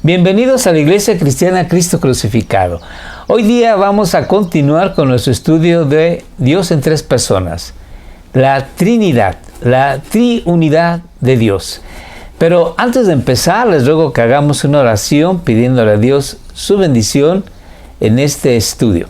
Bienvenidos a la Iglesia Cristiana Cristo Crucificado. Hoy día vamos a continuar con nuestro estudio de Dios en tres personas, la Trinidad, la triunidad de Dios. Pero antes de empezar, les ruego que hagamos una oración pidiéndole a Dios su bendición en este estudio.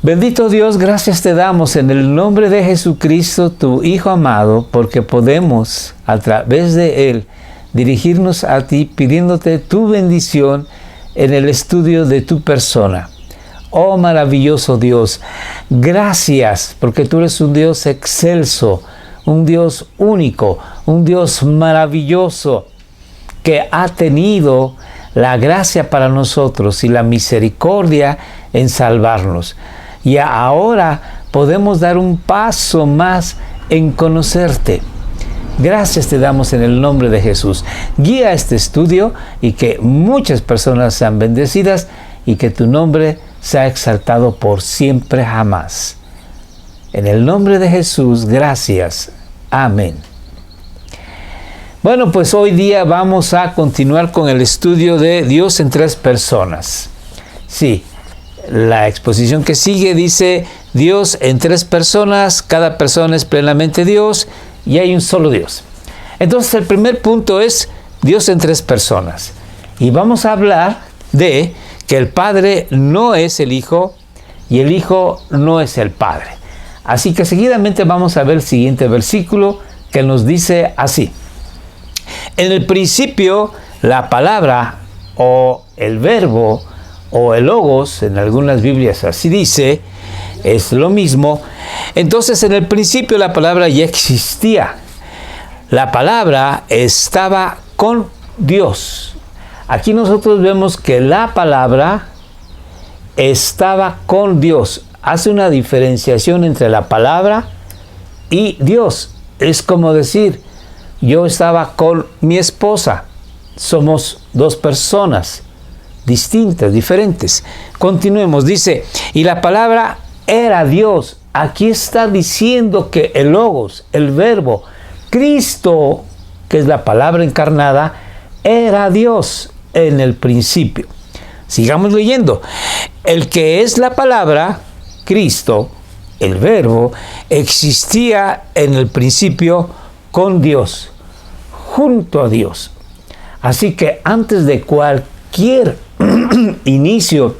Bendito Dios, gracias te damos en el nombre de Jesucristo, tu Hijo amado, porque podemos a través de Él dirigirnos a ti pidiéndote tu bendición en el estudio de tu persona. Oh maravilloso Dios, gracias porque tú eres un Dios excelso, un Dios único, un Dios maravilloso que ha tenido la gracia para nosotros y la misericordia en salvarnos. Y ahora podemos dar un paso más en conocerte. Gracias te damos en el nombre de Jesús. Guía este estudio y que muchas personas sean bendecidas y que tu nombre sea exaltado por siempre jamás. En el nombre de Jesús, gracias. Amén. Bueno, pues hoy día vamos a continuar con el estudio de Dios en tres personas. Sí, la exposición que sigue dice Dios en tres personas, cada persona es plenamente Dios y hay un solo Dios. Entonces el primer punto es Dios en tres personas. Y vamos a hablar de que el Padre no es el Hijo y el Hijo no es el Padre. Así que seguidamente vamos a ver el siguiente versículo que nos dice así. En el principio la palabra o el verbo o el logos, en algunas Biblias así dice, es lo mismo. Entonces en el principio la palabra ya existía. La palabra estaba con Dios. Aquí nosotros vemos que la palabra estaba con Dios. Hace una diferenciación entre la palabra y Dios. Es como decir, yo estaba con mi esposa. Somos dos personas distintas, diferentes. Continuemos, dice, y la palabra era Dios. Aquí está diciendo que el logos, el verbo, Cristo, que es la palabra encarnada, era Dios en el principio. Sigamos leyendo. El que es la palabra, Cristo, el verbo, existía en el principio con Dios, junto a Dios. Así que antes de cualquier inicio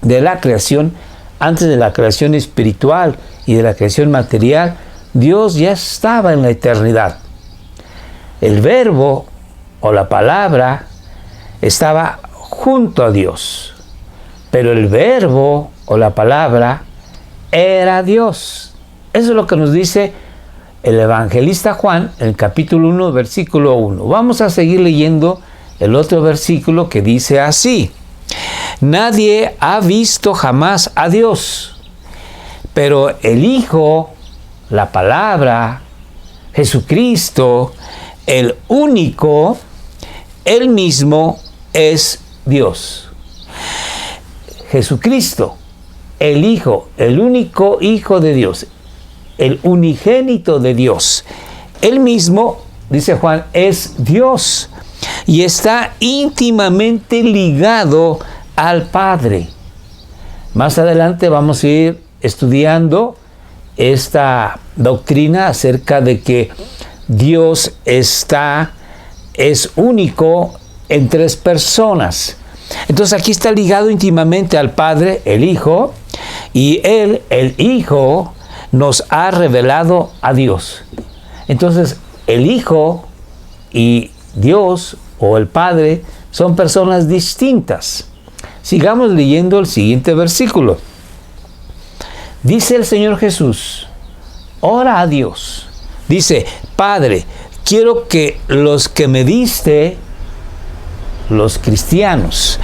de la creación, antes de la creación espiritual y de la creación material, Dios ya estaba en la eternidad. El verbo o la palabra estaba junto a Dios, pero el verbo o la palabra era Dios. Eso es lo que nos dice el evangelista Juan en el capítulo 1, versículo 1. Vamos a seguir leyendo el otro versículo que dice así. Nadie ha visto jamás a Dios, pero el Hijo, la palabra, Jesucristo, el único, Él mismo es Dios. Jesucristo, el Hijo, el único Hijo de Dios, el unigénito de Dios. Él mismo, dice Juan, es Dios y está íntimamente ligado al Padre. Más adelante vamos a ir estudiando esta doctrina acerca de que Dios es único en tres personas. Entonces aquí está ligado íntimamente al Padre, el Hijo, y Él, el Hijo, nos ha revelado a Dios. Entonces el Hijo y Dios o el Padre son personas distintas. Sigamos leyendo el siguiente versículo. Dice el Señor Jesús, ora a Dios. Dice, Padre, quiero que los que me diste, los cristianos,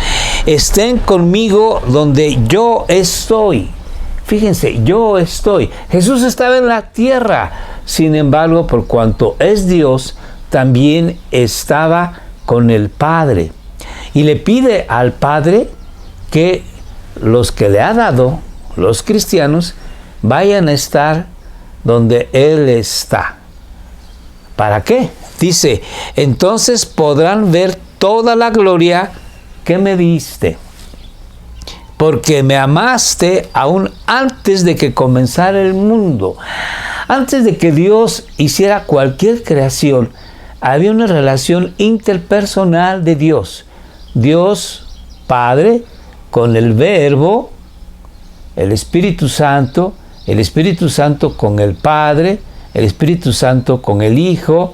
estén conmigo donde yo estoy. Fíjense, yo estoy. Jesús estaba en la tierra. Sin embargo, por cuanto es Dios, también estaba con el Padre. Y le pide al Padre que los que le ha dado, los cristianos, vayan a estar donde Él está. ¿Para qué? Dice, entonces podrán ver toda la gloria que me diste, porque me amaste aún antes de que comenzara el mundo. Antes de que Dios hiciera cualquier creación, había una relación interpersonal de Dios. Dios Padre con el Verbo, el Espíritu Santo con el Padre, el Espíritu Santo con el Hijo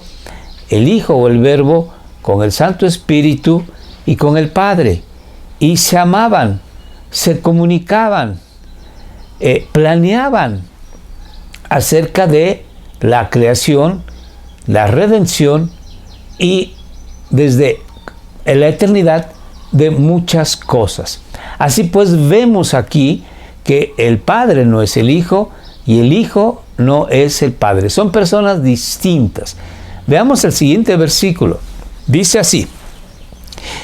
o el Verbo con el Santo Espíritu y con el Padre. Y se amaban, se comunicaban, planeaban acerca de la creación, la redención y desde la eternidad de muchas cosas. Así pues vemos aquí que el Padre no es el Hijo y el Hijo no es el Padre. Son personas distintas. Veamos el siguiente versículo. Dice así: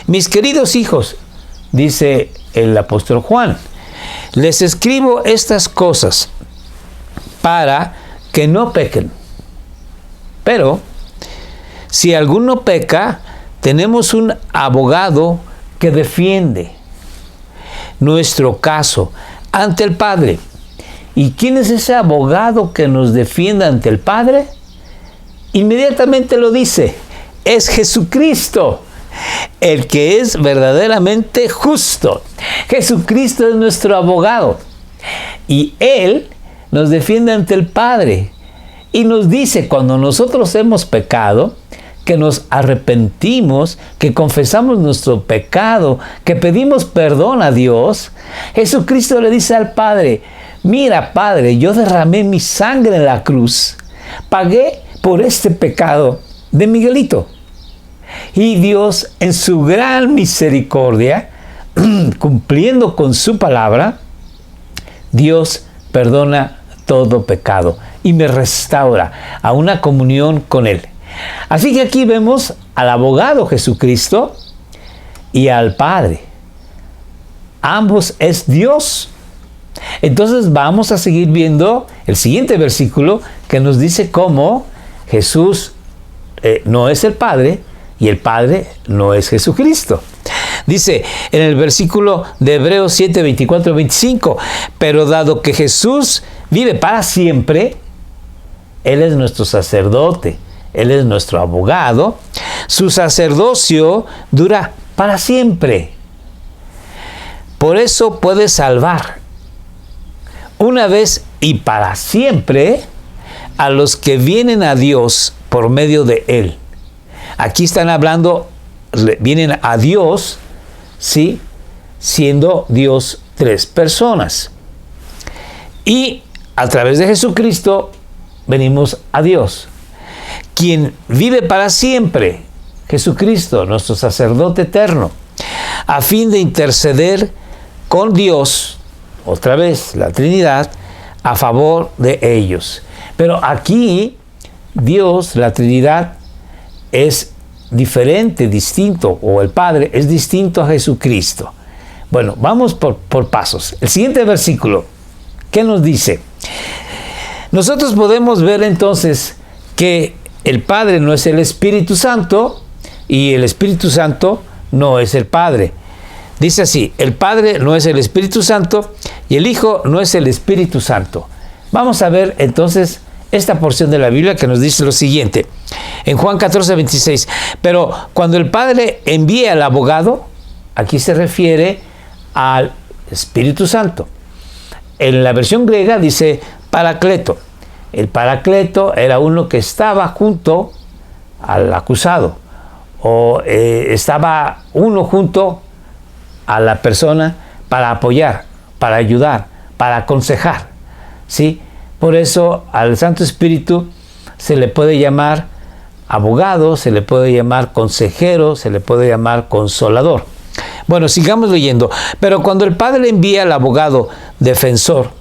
mis queridos hijos, dice el apóstol Juan, les escribo estas cosas para que no pequen. Pero si alguno peca, tenemos un abogado que defiende nuestro caso ante el Padre. ¿Y quién es ese abogado que nos defiende ante el Padre? Inmediatamente lo dice: es Jesucristo, el que es verdaderamente justo. Jesucristo es nuestro abogado y Él nos defiende ante el Padre y nos dice, cuando nosotros hemos pecado, que nos arrepentimos, que confesamos nuestro pecado, que pedimos perdón a Dios. Jesucristo le dice al Padre: mira, Padre, yo derramé mi sangre en la cruz, pagué por este pecado de Miguelito. Y Dios, en su gran misericordia, cumpliendo con su palabra, Dios perdona todo pecado y me restaura a una comunión con Él. Así que aquí vemos al abogado Jesucristo y al Padre. Ambos es Dios. Entonces vamos a seguir viendo el siguiente versículo que nos dice cómo Jesús no es el Padre y el Padre no es Jesucristo. Dice en el versículo de Hebreos 7, 24, 25, pero dado que Jesús vive para siempre, Él es nuestro sacerdote, Él es nuestro abogado, su sacerdocio dura para siempre. Por eso puede salvar una vez y para siempre a los que vienen a Dios por medio de Él. Aquí están hablando, vienen a Dios, ¿sí? Siendo Dios tres personas. Y a través de Jesucristo venimos a Dios. Quien vive para siempre, Jesucristo, nuestro sacerdote eterno, a fin de interceder con Dios, otra vez la Trinidad, a favor de ellos. Pero aquí Dios, la Trinidad, es diferente, distinto, o el Padre es distinto a Jesucristo. Bueno, vamos por pasos. El siguiente versículo, ¿qué nos dice? Nosotros podemos ver entonces que el Padre no es el Espíritu Santo y el Espíritu Santo no es el Padre. Dice así: el Padre no es el Espíritu Santo y el Hijo no es el Espíritu Santo. Vamos a ver entonces esta porción de la Biblia que nos dice lo siguiente. En Juan 14, 26. Pero cuando el Padre envíe al abogado, aquí se refiere al Espíritu Santo. En la versión griega dice Paracleto. El Paracleto era uno que estaba junto al acusado, o estaba uno junto a la persona para apoyar, para ayudar, para aconsejar, ¿sí? Por eso al Santo Espíritu se le puede llamar abogado, se le puede llamar consejero, se le puede llamar consolador. Bueno, sigamos leyendo. Pero cuando el Padre envía al abogado defensor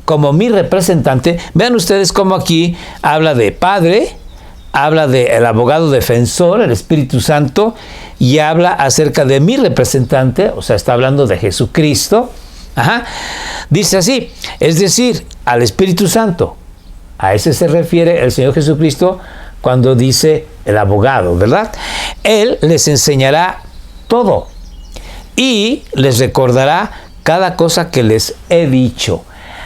como mi representante, vean ustedes cómo aquí habla de Padre, habla del abogado defensor, el Espíritu Santo, y habla acerca de mi representante, o sea, está hablando de Jesucristo. Dice así, es decir, al Espíritu Santo. A ese se refiere el Señor Jesucristo cuando dice el abogado, ¿verdad? Él les enseñará todo y les recordará cada cosa que les he dicho.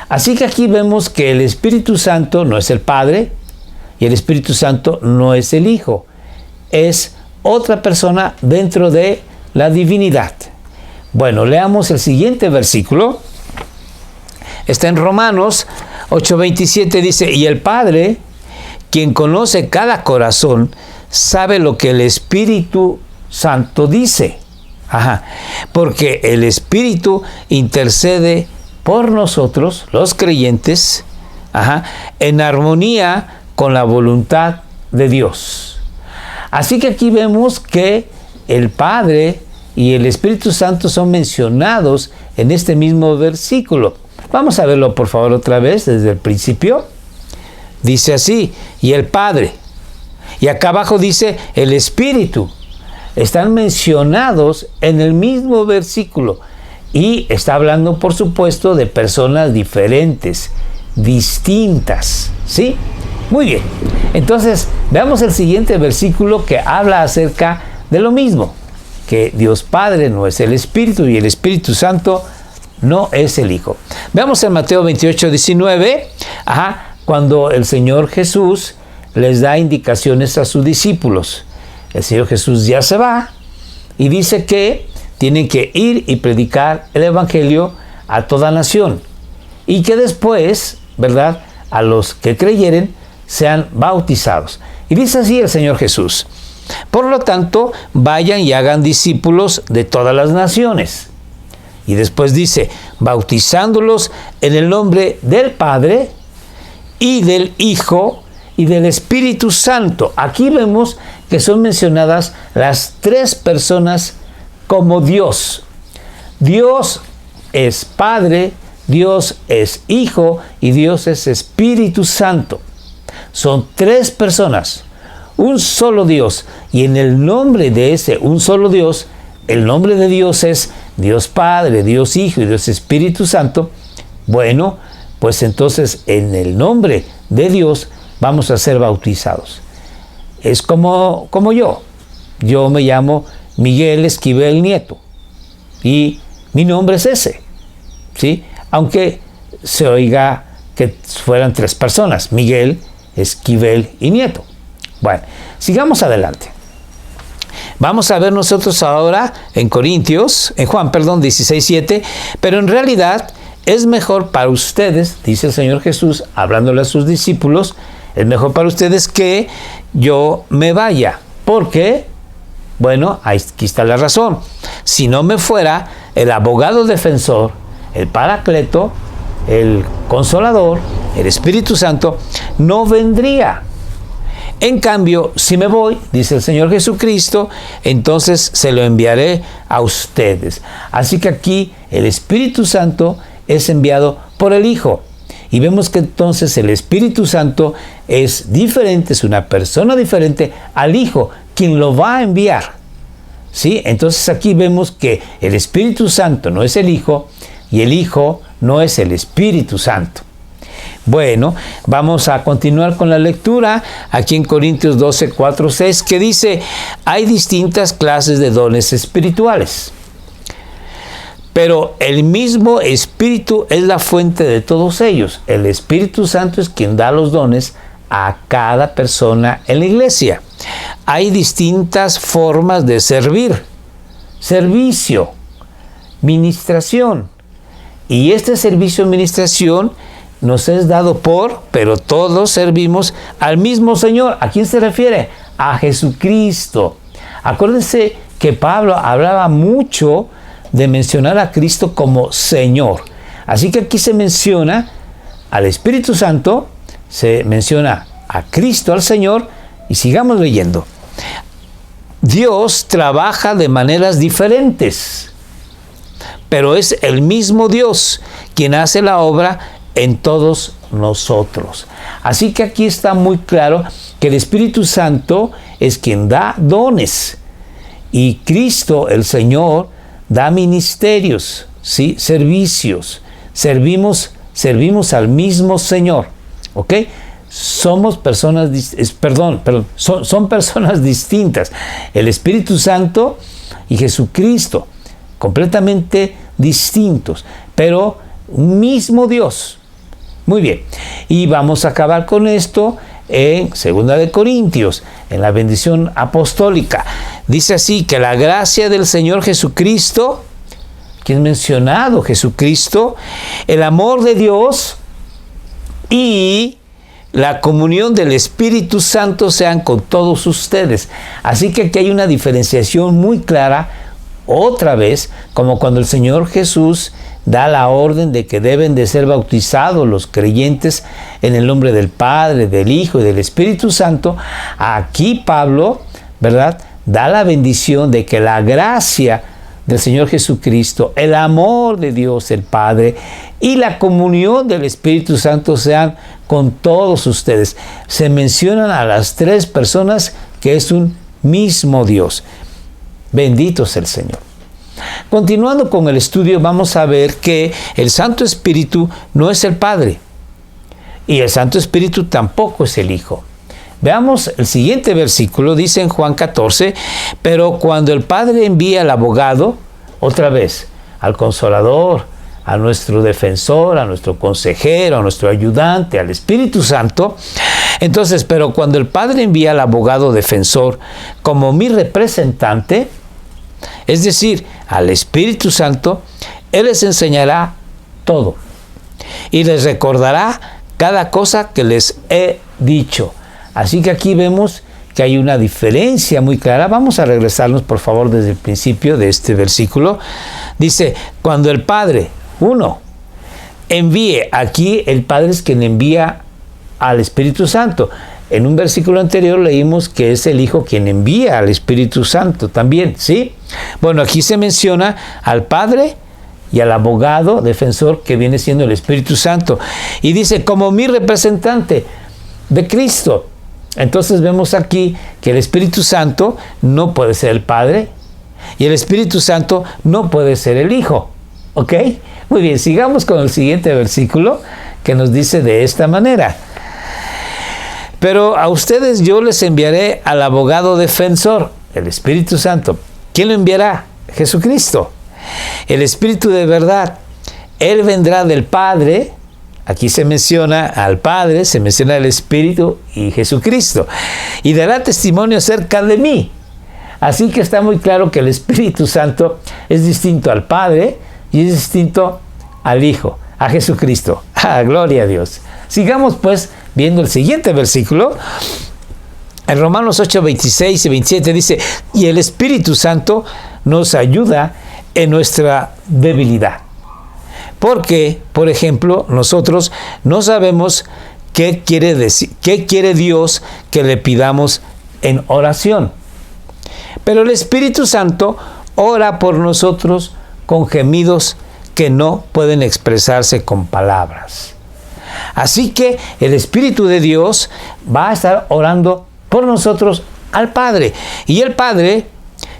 Así que aquí vemos que el Espíritu Santo no es el Padre y el Espíritu Santo no es el Hijo. Es otra persona dentro de la divinidad. Bueno, leamos el siguiente versículo. Está en Romanos 8:27, dice, y el Padre, quien conoce cada corazón, sabe lo que el Espíritu Santo dice. Porque el Espíritu intercede por nosotros, los creyentes, en armonía con la voluntad de Dios. Así que aquí vemos que el Padre y el Espíritu Santo son mencionados en este mismo versículo. Vamos a verlo por favor otra vez desde el principio. Dice así, y el Padre. Y acá abajo dice el Espíritu. Están mencionados en el mismo versículo. Y está hablando, por supuesto, de personas diferentes, distintas. ¿Sí? Muy bien. Entonces, veamos el siguiente versículo que habla acerca de lo mismo. Que Dios Padre no es el Espíritu y el Espíritu Santo no es el Hijo. Veamos en Mateo 28:19, cuando el Señor Jesús les da indicaciones a sus discípulos. El Señor Jesús ya se va y dice que tienen que ir y predicar el Evangelio a toda nación. Y que después, ¿verdad?, a los que creyeren sean bautizados. Y dice así el Señor Jesús: por lo tanto, vayan y hagan discípulos de todas las naciones. Y después dice, bautizándolos en el nombre del Padre y del Hijo y del Espíritu Santo. Aquí vemos que son mencionadas las tres personas como Dios. Dios es Padre, Dios es Hijo y Dios es Espíritu Santo. Son tres personas, un solo Dios. Y en el nombre de ese un solo Dios, el nombre de Dios es Dios Padre, Dios Hijo y Dios Espíritu Santo. Bueno, pues entonces en el nombre de Dios vamos a ser bautizados. Es como yo. Yo me llamo Miguel Esquivel Nieto y mi nombre es ese, ¿sí? Aunque se oiga que fueran tres personas, Miguel, Esquivel y Nieto. Bueno, sigamos adelante. Vamos a ver nosotros ahora en Juan 16:7, pero en realidad es mejor para ustedes, dice el Señor Jesús, hablándole a sus discípulos, es mejor para ustedes que yo me vaya. ¿Por qué? Bueno, aquí está la razón. Si no me fuera, el abogado defensor, el Paracleto, el Consolador, el Espíritu Santo, no vendría. En cambio, si me voy, dice el Señor Jesucristo, entonces se lo enviaré a ustedes. Así que aquí el Espíritu Santo es enviado por el Hijo. Y vemos que entonces el Espíritu Santo es diferente, es una persona diferente al Hijo, quien lo va a enviar. ¿Sí? Entonces aquí vemos que el Espíritu Santo no es el Hijo y el Hijo no es el Espíritu Santo. Bueno, vamos a continuar con la lectura aquí en Corintios 12:4-6, que dice, hay distintas clases de dones espirituales, pero el mismo Espíritu es la fuente de todos ellos. El Espíritu Santo es quien da los dones a cada persona en la iglesia. Hay distintas formas de servir, servicio, ministración, y este servicio de ministración nos es dado pero todos servimos al mismo Señor. ¿A quién se refiere? A Jesucristo. Acuérdense que Pablo hablaba mucho de mencionar a Cristo como Señor. Así que aquí se menciona al Espíritu Santo, se menciona a Cristo, al Señor, y sigamos leyendo. Dios trabaja de maneras diferentes, pero es el mismo Dios quien hace la obra en todos nosotros. Así que aquí está muy claro que el Espíritu Santo es quien da dones y Cristo, el Señor, da ministerios, ¿sí? Servicios. Servimos al mismo Señor, ¿ok? somos personas, son personas distintas. El Espíritu Santo y Jesucristo, completamente distintos, pero un mismo Dios. Muy bien, y vamos a acabar con esto en 2 de Corintios, en la bendición apostólica. Dice así, que la gracia del Señor Jesucristo, que es mencionado Jesucristo, el amor de Dios y la comunión del Espíritu Santo sean con todos ustedes. Así que aquí hay una diferenciación muy clara, otra vez, como cuando el Señor Jesús da la orden de que deben de ser bautizados los creyentes en el nombre del Padre, del Hijo y del Espíritu Santo. Aquí Pablo, ¿verdad?, da la bendición de que la gracia del Señor Jesucristo, el amor de Dios el Padre y la comunión del Espíritu Santo sean con todos ustedes. Se mencionan a las tres personas que es un mismo Dios. Bendito sea el Señor. Continuando con el estudio, vamos a ver que el Santo Espíritu no es el Padre y el Santo Espíritu tampoco es el Hijo. Veamos el siguiente versículo, dice en Juan 14, pero cuando el Padre envía al abogado, otra vez, al Consolador, a nuestro defensor, a nuestro consejero, a nuestro ayudante, al Espíritu Santo, entonces, pero cuando el Padre envía al abogado defensor como mi representante, es decir, al Espíritu Santo, Él les enseñará todo y les recordará cada cosa que les he dicho. Así que aquí vemos que hay una diferencia muy clara. Vamos a regresarnos, por favor, desde el principio de este versículo. Dice, cuando el Padre, envíe, aquí el Padre es quien envía al Espíritu Santo. En un versículo anterior leímos que es el Hijo quien envía al Espíritu Santo también, ¿sí? Bueno, aquí se menciona al Padre y al abogado defensor que viene siendo el Espíritu Santo. Y dice, como mi representante de Cristo. Entonces vemos aquí que el Espíritu Santo no puede ser el Padre y el Espíritu Santo no puede ser el Hijo. ¿Ok? Muy bien, sigamos con el siguiente versículo que nos dice de esta manera. Pero a ustedes yo les enviaré al abogado defensor, el Espíritu Santo. ¿Quién lo enviará? Jesucristo. El Espíritu de verdad. Él vendrá del Padre. Aquí se menciona al Padre, se menciona el Espíritu y Jesucristo. Y dará testimonio acerca de mí. Así que está muy claro que el Espíritu Santo es distinto al Padre y es distinto al Hijo, a Jesucristo. ¡Ah, gloria a Dios! Sigamos pues viendo el siguiente versículo. En Romanos 8, 26 y 27 dice, y el Espíritu Santo nos ayuda en nuestra debilidad. Porque, por ejemplo, nosotros no sabemos qué quiere decir, qué quiere Dios que le pidamos en oración. Pero el Espíritu Santo ora por nosotros con gemidos que no pueden expresarse con palabras. Así que el Espíritu de Dios va a estar orando por nosotros al Padre. Y el Padre,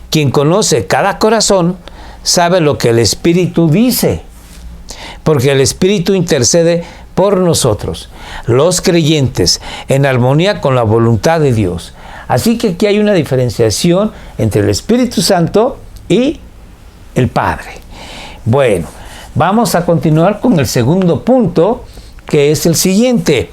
quien conoce cada corazón, sabe lo que el Espíritu dice. Porque el Espíritu intercede por nosotros, los creyentes, en armonía con la voluntad de Dios. Así que aquí hay una diferenciación entre el Espíritu Santo y el Padre. Bueno, vamos a continuar con el segundo punto, que es el siguiente.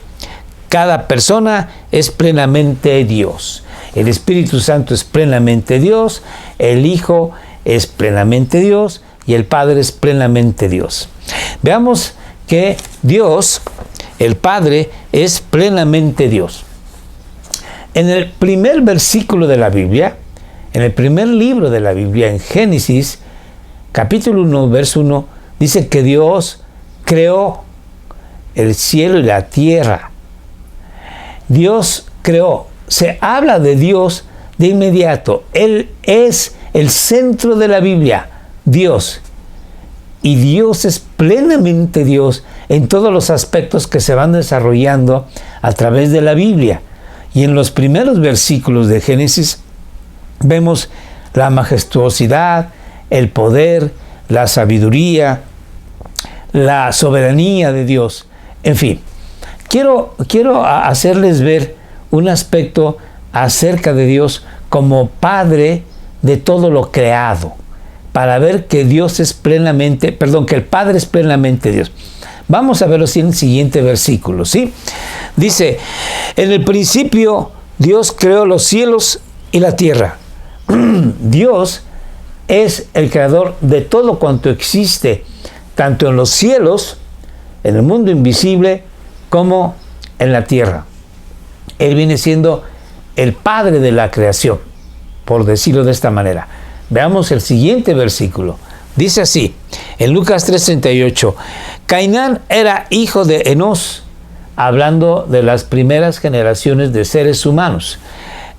Cada persona es plenamente Dios. El Espíritu Santo es plenamente Dios, el Hijo es plenamente Dios y el Padre es plenamente Dios. Veamos que Dios, el Padre, es plenamente Dios. En el primer versículo de la Biblia, en el primer libro de la Biblia, en Génesis, capítulo 1, verso 1, dice que Dios creó el cielo y la tierra. Dios creó. Se habla de Dios de inmediato. Él es el centro de la Biblia, Dios. Y Dios es plenamente Dios en todos los aspectos que se van desarrollando a través de la Biblia. Y en los primeros versículos de Génesis vemos la majestuosidad, el poder, la sabiduría, la soberanía de Dios. En fin, quiero hacerles ver un aspecto acerca de Dios como Padre de todo lo creado, para ver que Dios es plenamente, que el Padre es plenamente Dios. Vamos a verlo así en el siguiente versículo, ¿sí? Dice, en el principio Dios creó los cielos y la tierra. Dios es el creador de todo cuanto existe, tanto en los cielos, en el mundo invisible, como en la tierra. Él viene siendo el Padre de la creación, por decirlo de esta manera. Veamos el siguiente versículo. Dice así, en Lucas 3:38, Cainán era hijo de Enós, hablando de las primeras generaciones de seres humanos.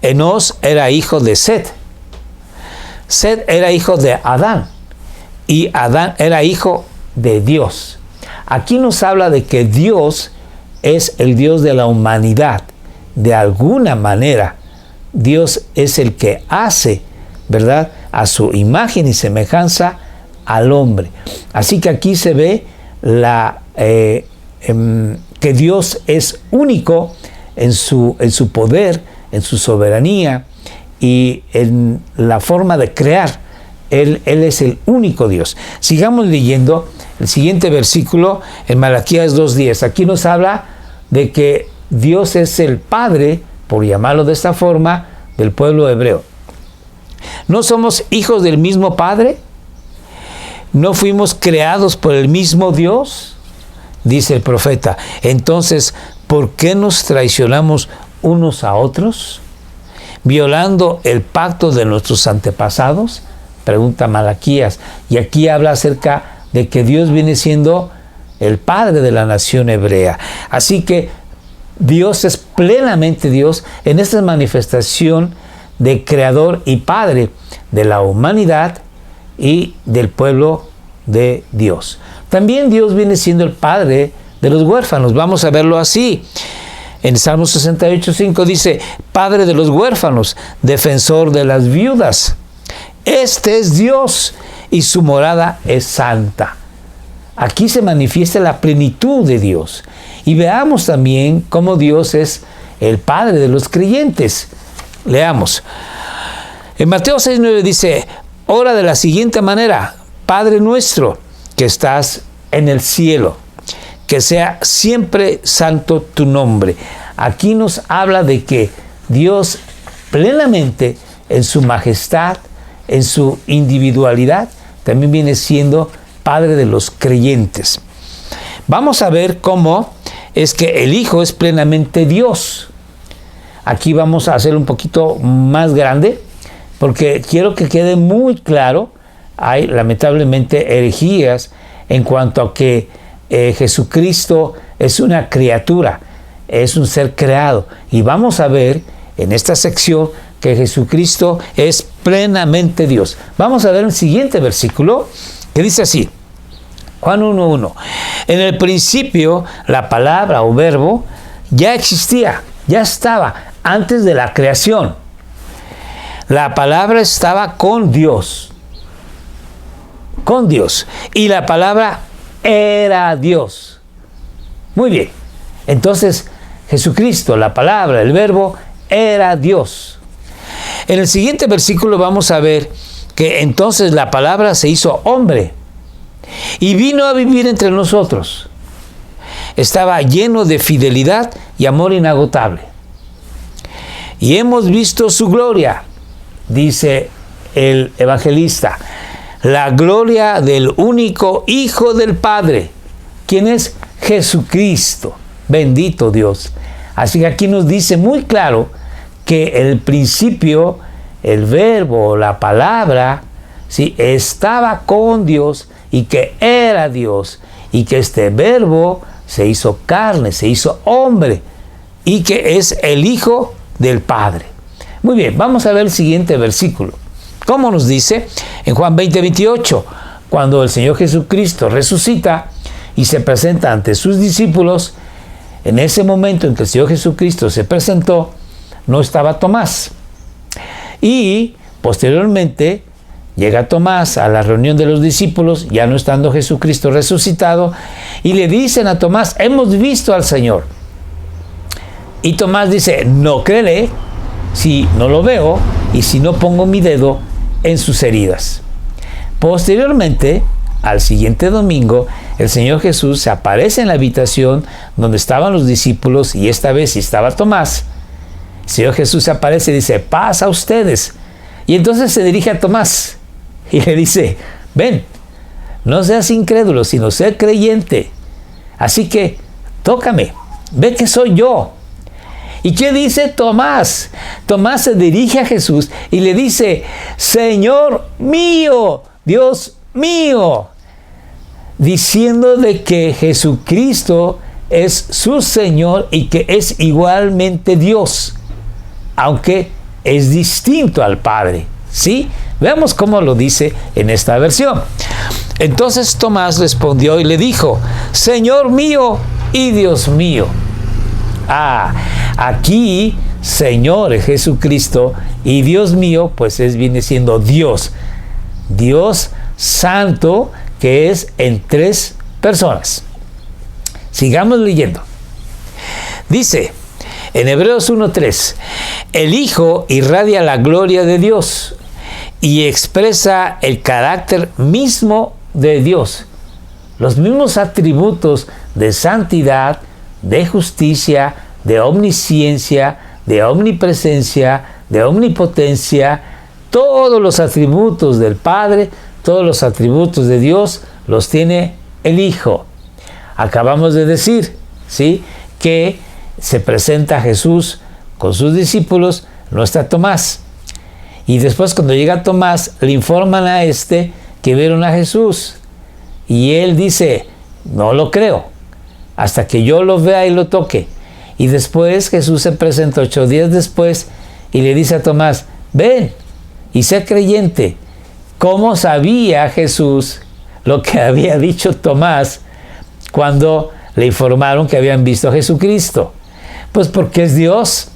Enós era hijo de Set. Set era hijo de Adán. Y Adán era hijo de Dios. Aquí nos habla de que Dios es el Dios de la humanidad. De alguna manera, Dios es el que hace, ¿verdad?, a su imagen y semejanza al hombre. Así que aquí se ve que Dios es único en su poder, en su soberanía y en la forma de crear. Él es el único Dios. Sigamos leyendo el siguiente versículo en Malaquías 2:10. Aquí nos habla de que Dios es el Padre, por llamarlo de esta forma, del pueblo hebreo. ¿No somos hijos del mismo Padre? ¿No fuimos creados por el mismo Dios? Dice el profeta. Entonces, ¿por qué nos traicionamos unos a otros? ¿Violando el pacto de nuestros antepasados? Pregunta Malaquías. Y aquí habla acerca de que Dios viene siendo el Padre de la nación hebrea. Así que Dios es plenamente Dios en esta manifestación de Creador y Padre de la humanidad y del pueblo de Dios. También Dios viene siendo el Padre de los huérfanos. Vamos a verlo así. En Salmo 68:5 dice, Padre de los huérfanos, defensor de las viudas. Este es Dios y su morada es santa. Aquí se manifiesta la plenitud de Dios. Y veamos también cómo Dios es el Padre de los creyentes. Leamos. En Mateo 6:9 dice, ora de la siguiente manera, Padre nuestro que estás en el cielo, que sea siempre santo tu nombre. Aquí nos habla de que Dios plenamente en su majestad, en su individualidad, también viene siendo Padre de los creyentes. Vamos a ver cómo es que el Hijo es plenamente Dios. Aquí vamos a hacerlo un poquito más grande, porque quiero que quede muy claro. Hay lamentablemente herejías en cuanto a que Jesucristo es una criatura, es un ser creado. Y vamos a ver en esta sección que Jesucristo es plenamente Dios. Vamos a ver el siguiente versículo que dice así, Juan 1:1. En el principio la palabra o verbo ya existía, ya estaba antes de la creación. La palabra estaba con Dios. Con Dios. Y la palabra era Dios. Muy bien. Entonces, Jesucristo, la palabra, el verbo, era Dios. En el siguiente versículo vamos a ver que entonces la palabra se hizo hombre y vino a vivir entre nosotros. Estaba lleno de fidelidad y amor inagotable. Y hemos visto su gloria, dice el evangelista, la gloria del único Hijo del Padre. ¿Quién es? Jesucristo. Bendito Dios. Así que aquí nos dice muy claro que el principio, el verbo, la palabra, ¿sí?, estaba con Dios y que era Dios y que este verbo se hizo carne, se hizo hombre y que es el Hijo del Padre. Muy bien, vamos a ver el siguiente versículo. ¿Cómo nos dice? En Juan 20:28, cuando el Señor Jesucristo resucita y se presenta ante sus discípulos, en ese momento en que el Señor Jesucristo se presentó, no estaba Tomás. Y posteriormente llega Tomás a la reunión de los discípulos, ya no estando Jesucristo resucitado, y le dicen a Tomás, hemos visto al Señor. Y Tomás dice, no creeré si no lo veo y si no pongo mi dedo en sus heridas. Posteriormente, al siguiente domingo, el Señor Jesús se aparece en la habitación donde estaban los discípulos y esta vez estaba Tomás. El Señor Jesús se aparece y dice, paz a ustedes. Y entonces se dirige a Tomás y le dice, ven, no seas incrédulo, sino sé creyente. Así que, tócame, ve que soy yo. ¿Y qué dice Tomás? Tomás se dirige a Jesús y le dice, Señor mío, Dios mío, diciendo de que Jesucristo es su Señor y que es igualmente Dios, aunque es distinto al Padre. ¿Sí? Veamos cómo lo dice en esta versión. Entonces Tomás respondió y le dijo, Señor mío y Dios mío. Aquí Señor es Jesucristo y Dios mío, pues viene siendo Dios. Dios santo, que es en 3 personas. Sigamos leyendo. Dice en Hebreos 1:3, el Hijo irradia la gloria de Dios y expresa el carácter mismo de Dios. Los mismos atributos de santidad, de justicia, de omnisciencia, de omnipresencia, de omnipotencia, todos los atributos del Padre, todos los atributos de Dios los tiene el Hijo. Acabamos de decir, ¿sí?, que se presenta Jesús con sus discípulos, no está Tomás. Y después cuando llega Tomás, le informan a que vieron a Jesús. Y él dice, no lo creo, hasta que yo lo vea y lo toque. Y después Jesús se presenta 8 días después y le dice a Tomás, ven y sé creyente. ¿Cómo sabía Jesús lo que había dicho Tomás cuando le informaron que habían visto a Jesucristo? Pues porque es Dios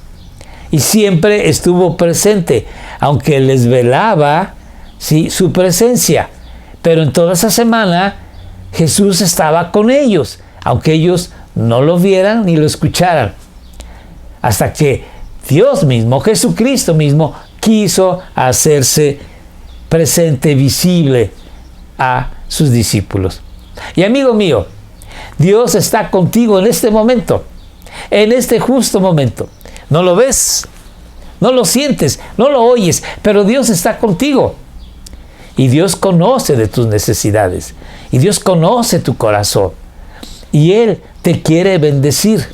y siempre estuvo presente, aunque les velaba, ¿sí?, su presencia. Pero en toda esa semana Jesús estaba con ellos, aunque ellos no lo vieran ni lo escucharan. Hasta que Dios mismo, Jesucristo mismo, quiso hacerse presente, visible a sus discípulos. Y amigo mío, Dios está contigo en este momento, en este justo momento. No lo ves, no lo sientes, no lo oyes, pero Dios está contigo. Y Dios conoce de tus necesidades. Y Dios conoce tu corazón. Y Él te quiere bendecir.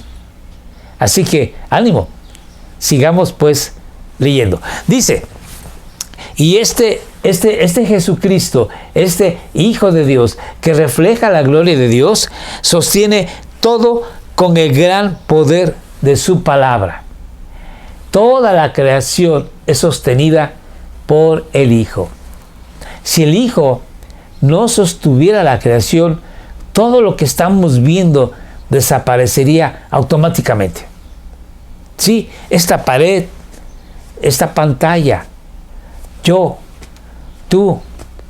Así que, ánimo. Sigamos pues leyendo. Dice, y este Jesucristo, este Hijo de Dios, que refleja la gloria de Dios, sostiene todo con el gran poder de su palabra. Toda la creación es sostenida por el Hijo. Si el Hijo no sostuviera la creación, todo lo que estamos viendo desaparecería automáticamente. Sí, esta pared, esta pantalla, yo, tú,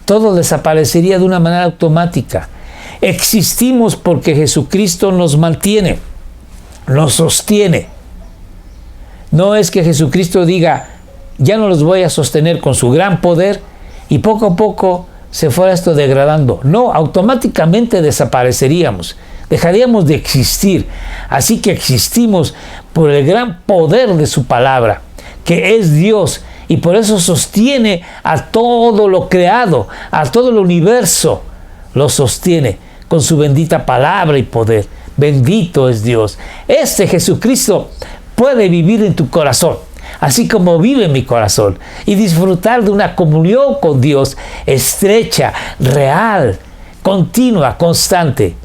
todo desaparecería de una manera automática. Existimos porque Jesucristo nos mantiene, nos sostiene. No es que Jesucristo diga, ya no los voy a sostener con su gran poder y poco a poco se fuera esto degradando. No, automáticamente desapareceríamos, dejaríamos de existir. Así que existimos por el gran poder de su palabra, que es Dios, y por eso sostiene a todo lo creado, a todo el universo, lo sostiene con su bendita palabra y poder. Bendito es Dios. Este Jesucristo puede vivir en tu corazón, así como vive en mi corazón, y disfrutar de una comunión con Dios estrecha, real, continua, constante.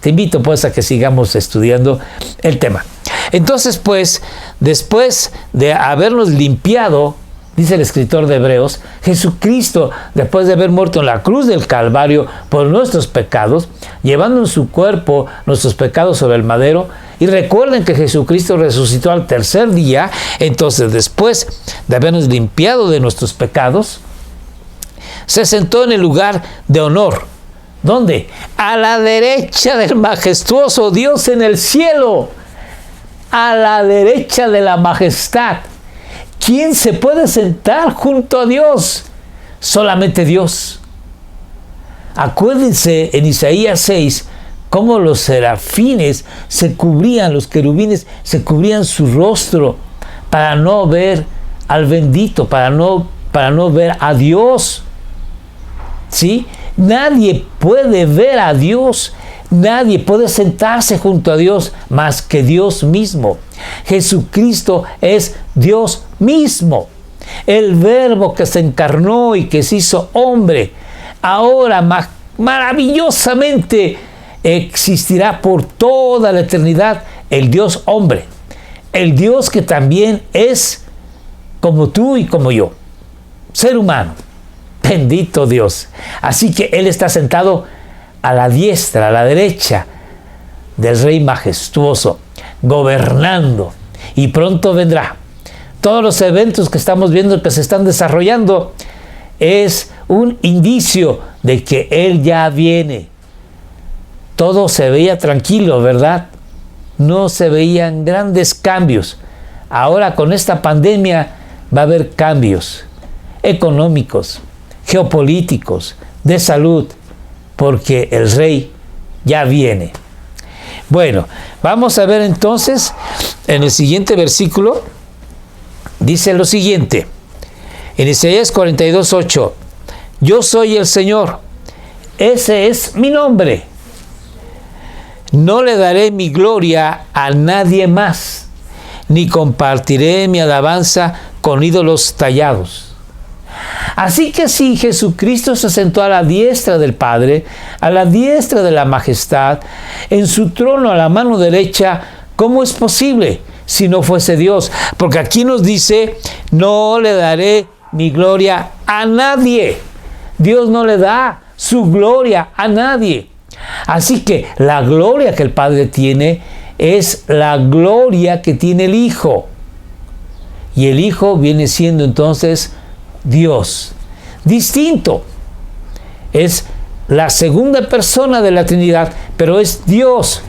Te invito pues a que sigamos estudiando el tema. Entonces pues, después de habernos limpiado, dice el escritor de Hebreos, Jesucristo, después de haber muerto en la cruz del Calvario por nuestros pecados, llevando en su cuerpo nuestros pecados sobre el madero, y recuerden que Jesucristo resucitó al 3er día, entonces después de habernos limpiado de nuestros pecados, se sentó en el lugar de honor. ¿Dónde? A la derecha del majestuoso Dios en el cielo. a la derecha de la majestad. ¿Quién se puede sentar junto a Dios? Solamente Dios. Acuérdense en Isaías 6 cómo los serafines se cubrían, los querubines se cubrían su rostro para no ver al bendito, para no ver a Dios. ¿Sí? Nadie puede ver a Dios, nadie puede sentarse junto a Dios más que Dios mismo. Jesucristo es Dios mismo, el Verbo que se encarnó y que se hizo hombre. Ahora maravillosamente existirá por toda la eternidad el Dios hombre, el Dios que también es como tú y como yo, ser humano. Bendito Dios. Así que Él está sentado a la diestra, a la derecha del Rey majestuoso, gobernando. Y pronto vendrá. Todos los eventos que estamos viendo que se están desarrollando es un indicio de que Él ya viene. Todo se veía tranquilo, ¿verdad? No se veían grandes cambios. Ahora con esta pandemia va a haber cambios económicos, geopolíticos, de salud, porque el Rey ya viene. Bueno, vamos a ver entonces en el siguiente versículo. Dice lo siguiente, en Isaías 42:8, yo soy el Señor, ese es mi nombre. No le daré mi gloria a nadie más, ni compartiré mi alabanza con ídolos tallados. Así que si Jesucristo se sentó a la diestra del Padre, a la diestra de la majestad, en su trono a la mano derecha, ¿cómo es posible si no fuese Dios? Porque aquí nos dice, no le daré mi gloria a nadie. Dios no le da su gloria a nadie. Así que la gloria que el Padre tiene es la gloria que tiene el Hijo. Y el Hijo viene siendo entonces Dios. Distinto. Es la segunda persona de la Trinidad, pero es Dios.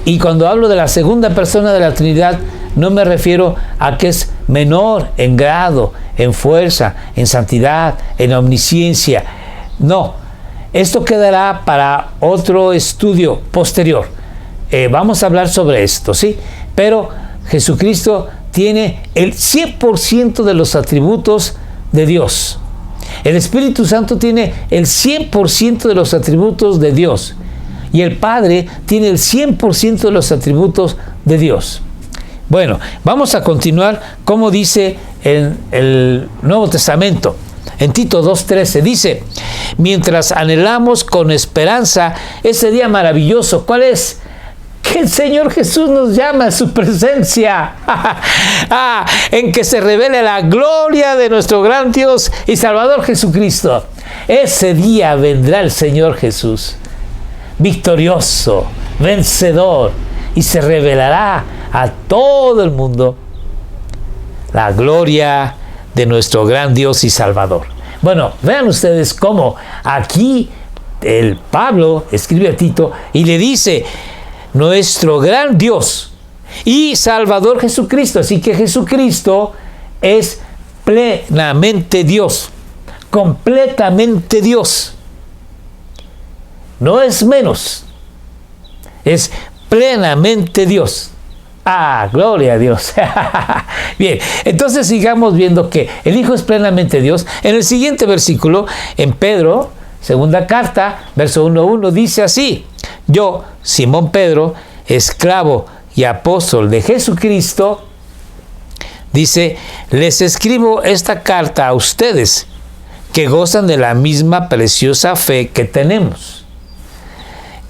Y cuando hablo de la segunda persona de la Trinidad, no me refiero a que es menor en grado, en fuerza, en santidad, en omnisciencia. No, esto quedará para otro estudio posterior. Vamos a hablar sobre esto, ¿sí? Pero Jesucristo tiene el 100% de los atributos de Dios. El Espíritu Santo tiene el 100% de los atributos de Dios. Y el Padre tiene el 100% de los atributos de Dios. Bueno, vamos a continuar como dice en el Nuevo Testamento. En Tito 2:13 dice, mientras anhelamos con esperanza ese día maravilloso, ¿cuál es? Que el Señor Jesús nos llama a su presencia, en que se revele la gloria de nuestro gran Dios y Salvador Jesucristo. Ese día vendrá el Señor Jesús, victorioso, vencedor, y se revelará a todo el mundo la gloria de nuestro gran Dios y Salvador. Bueno, vean ustedes cómo aquí el Pablo escribe a Tito y le dice, nuestro gran Dios y Salvador Jesucristo. Así que Jesucristo es plenamente Dios, completamente Dios. No es menos, es plenamente Dios. Gloria a Dios. Bien, entonces sigamos viendo que el Hijo es plenamente Dios. En el siguiente versículo, en Pedro, segunda carta, verso 1:1, dice así, yo, Simón Pedro, esclavo y apóstol de Jesucristo, dice, les escribo esta carta a ustedes, que gozan de la misma preciosa fe que tenemos.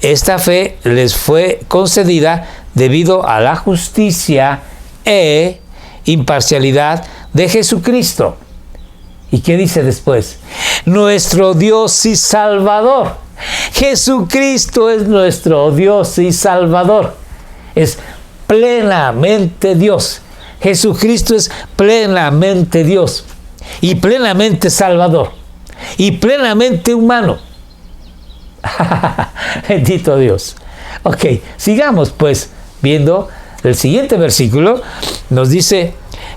Esta fe les fue concedida debido a la justicia e imparcialidad de Jesucristo. ¿Y qué dice después? Nuestro Dios y Salvador. Jesucristo es nuestro Dios y Salvador. Es plenamente Dios. Jesucristo es plenamente Dios y plenamente Salvador y plenamente humano. Bendito Dios. Ok, sigamos pues viendo el siguiente versículo nos dice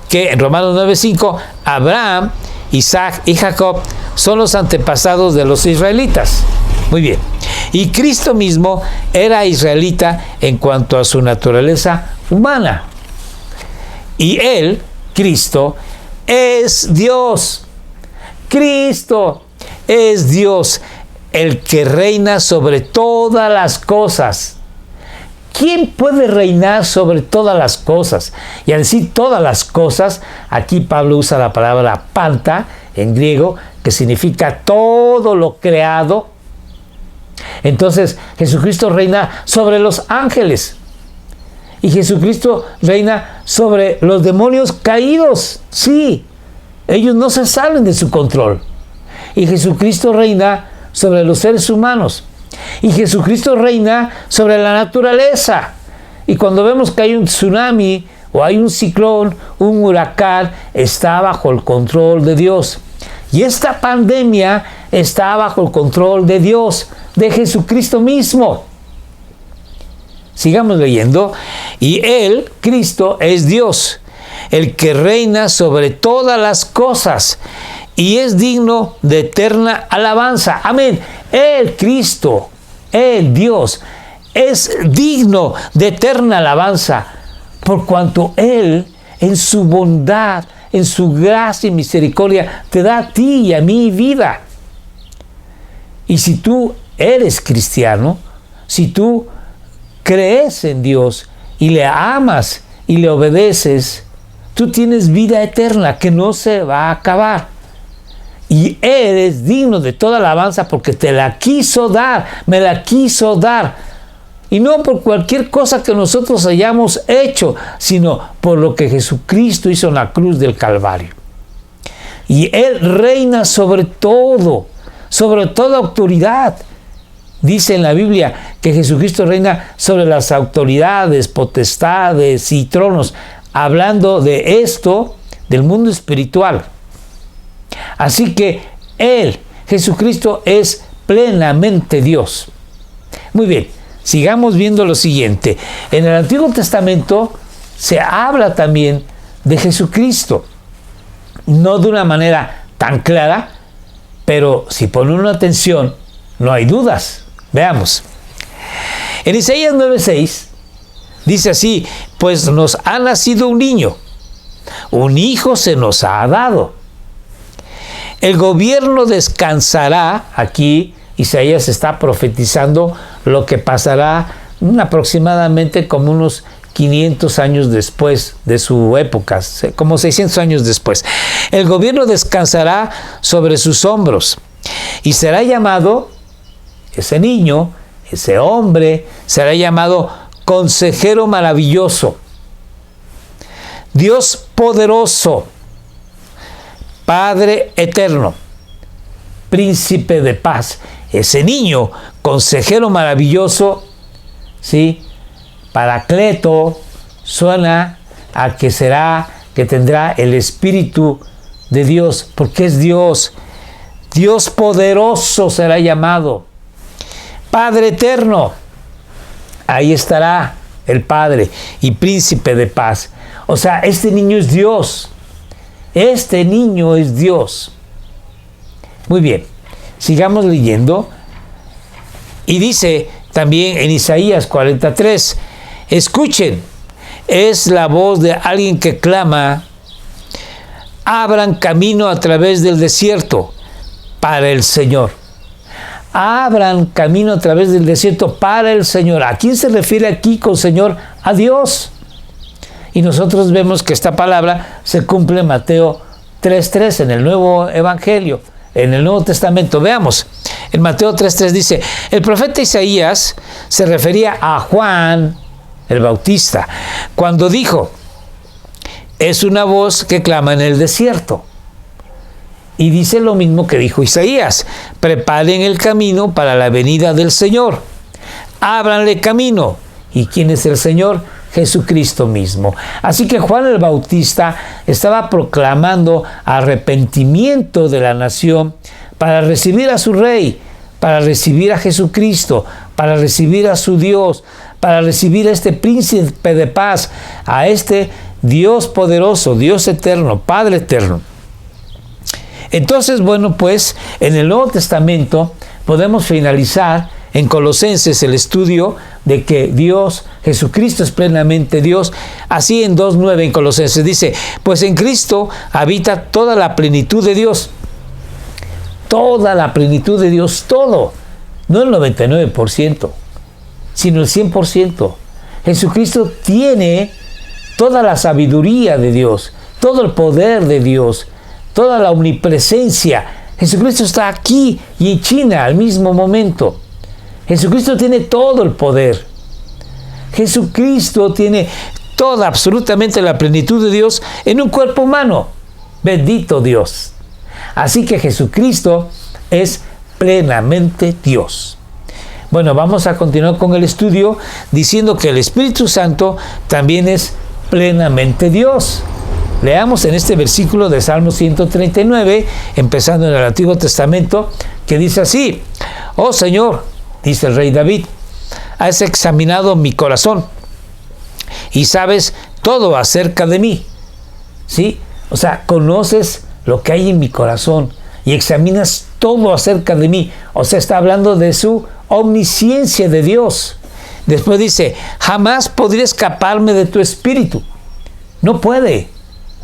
que en Romanos 9:5, Abraham, Isaac y Jacob son los antepasados de los israelitas. Muy bien. Y Cristo mismo era israelita en cuanto a su naturaleza humana. Y Él, Cristo, es Dios. Cristo es Dios, el que reina sobre todas las cosas. ¿Quién puede reinar sobre todas las cosas? Y al decir todas las cosas, aquí Pablo usa la palabra panta en griego, que significa todo lo creado. Entonces, Jesucristo reina sobre los ángeles. Y Jesucristo reina sobre los demonios caídos. Sí, ellos no se salen de su control. Y Jesucristo reina sobre los seres humanos. Y Jesucristo reina sobre la naturaleza. Y cuando vemos que hay un tsunami o hay un ciclón, un huracán, está bajo el control de Dios. Y esta pandemia está bajo el control de Dios, de Jesucristo mismo. Sigamos leyendo. Y Él, Cristo, es Dios, el que reina sobre todas las cosas y es digno de eterna alabanza. Amén. Él, Cristo, Él, Dios, es digno de eterna alabanza, por cuanto Él, en su bondad, en su gracia y misericordia, te da a ti y a mí vida. Y si tú eres cristiano, si tú crees en Dios y le amas y le obedeces, tú tienes vida eterna que no se va a acabar. Y eres digno de toda alabanza porque te la quiso dar, me la quiso dar. Y no por cualquier cosa que nosotros hayamos hecho, sino por lo que Jesucristo hizo en la cruz del Calvario. Y Él reina sobre todo, sobre toda autoridad. Dice en la Biblia que Jesucristo reina sobre las autoridades, potestades y tronos, hablando de esto, del mundo espiritual. Así que Él, Jesucristo, es plenamente Dios. Muy bien, sigamos viendo lo siguiente. En el Antiguo Testamento se habla también de Jesucristo. No de una manera tan clara, pero si ponen una atención, no hay dudas. Veamos. En Isaías 9:6 dice así: pues nos ha nacido un niño, un hijo se nos ha dado. El gobierno descansará. Aquí Isaías está profetizando lo que pasará aproximadamente como unos 500 años después de su época, como 600 años después. El gobierno descansará sobre sus hombros y será llamado, ese niño, ese hombre, será llamado Consejero Maravilloso, Dios Poderoso, Padre Eterno, Príncipe de Paz. Ese niño, Consejero Maravilloso, ¿sí? Paracleto, suena a que tendrá el Espíritu de Dios, porque es Dios. Dios Poderoso será llamado. Padre Eterno, ahí estará el Padre, y Príncipe de Paz. O sea, este niño es Dios. Este niño es Dios. Muy bien, sigamos leyendo. Y dice también en Isaías 43, escuchen, es la voz de alguien que clama, abran camino a través del desierto para el Señor. Abran camino a través del desierto para el Señor. ¿A quién se refiere aquí con Señor? A Dios. Y nosotros vemos que esta palabra se cumple en Mateo 3:3, en el Nuevo Evangelio, en el Nuevo Testamento. Veamos, en Mateo 3:3 dice, el profeta Isaías se refería a Juan el Bautista, cuando dijo, es una voz que clama en el desierto. Y dice lo mismo que dijo Isaías, preparen el camino para la venida del Señor, ábranle camino. ¿Y quién es el Señor? Jesucristo mismo. Así que Juan el Bautista estaba proclamando arrepentimiento de la nación para recibir a su rey, para recibir a Jesucristo, para recibir a su Dios, para recibir a este príncipe de paz, a este Dios poderoso, Dios eterno, Padre eterno. Entonces, bueno, pues en el Nuevo Testamento podemos finalizar en Colosenses el estudio de que Dios, Jesucristo es plenamente Dios. Así en 2:9 en Colosenses dice, pues en Cristo habita toda la plenitud de Dios. Toda la plenitud de Dios, todo. No el 99%, sino el 100%. Jesucristo tiene toda la sabiduría de Dios, todo el poder de Dios, toda la omnipresencia. Jesucristo está aquí y en China al mismo momento. Jesucristo tiene todo el poder. Jesucristo tiene toda, absolutamente la plenitud de Dios en un cuerpo humano. Bendito Dios. Así que Jesucristo es plenamente Dios. Bueno, vamos a continuar con el estudio diciendo que el Espíritu Santo también es plenamente Dios. Leamos en este versículo de Salmo 139, empezando en el Antiguo Testamento, que dice así: oh Señor, dice el rey David, has examinado mi corazón y sabes todo acerca de mí. ¿Sí? O sea, conoces lo que hay en mi corazón y examinas todo acerca de mí. O sea, está hablando de su omnisciencia de Dios. Después dice, jamás podría escaparme de tu espíritu. No puede.